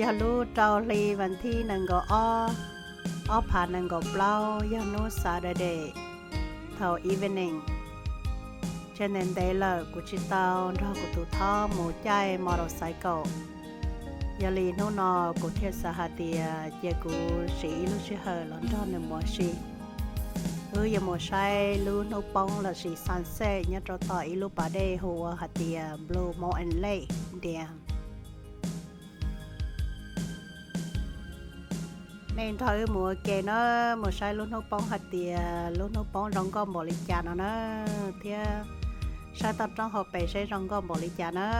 ยาลูเจ้าลีวันที่หนึ่งก็อ้อผ่านหนึ่งก็เปล่ายานูซาเดย์เท่าอีเวนิ่งเช่นนั้นได้เลยกูชิตาวเรากูตุท่อหมูใจมอเตอร์ไซค์ยาลีนู่นอกูเทศหาเดียเจกูสีลูชิเฮลอนดอนในมัวชีอย่ามัวใช้ลูนูปองละสีซันเซ่ยัดเราต่ออีลูปาเดหัวหาเดียบลูโมแอนเล่เดียnên thôi mùa kề nó mùa sai luôn nó bông hạt tìa luôn nó bông rong con bò lịch trà nó thì sai tập trong hộp bể sai rong con bò lịch trà nó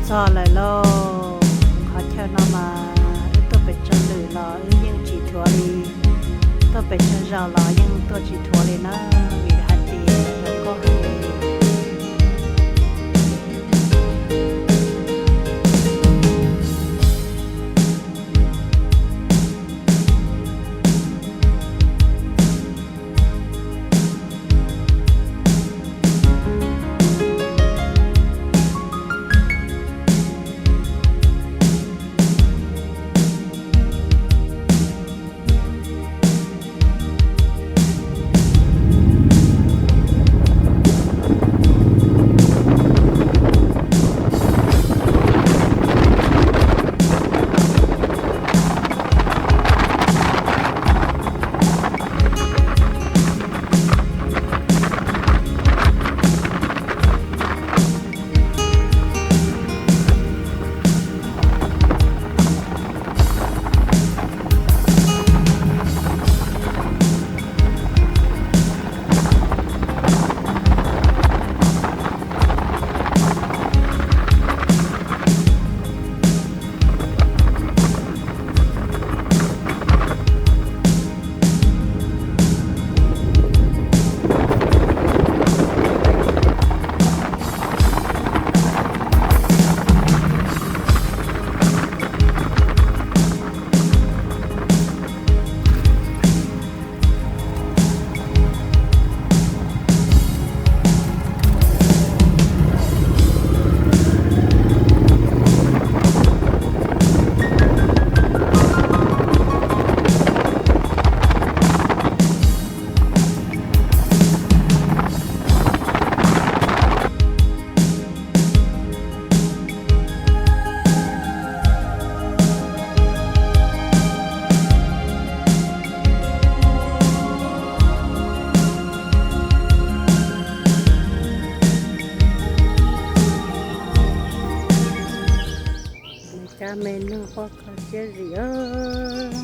cho lại lo khó cho nó mà tôi phải chân lử lo nhưng chỉ thua đi tôi phải chân rào lo nhưng tôi chỉ thua đi nó vì hạt tiền nó có menu hoặc là gì ơi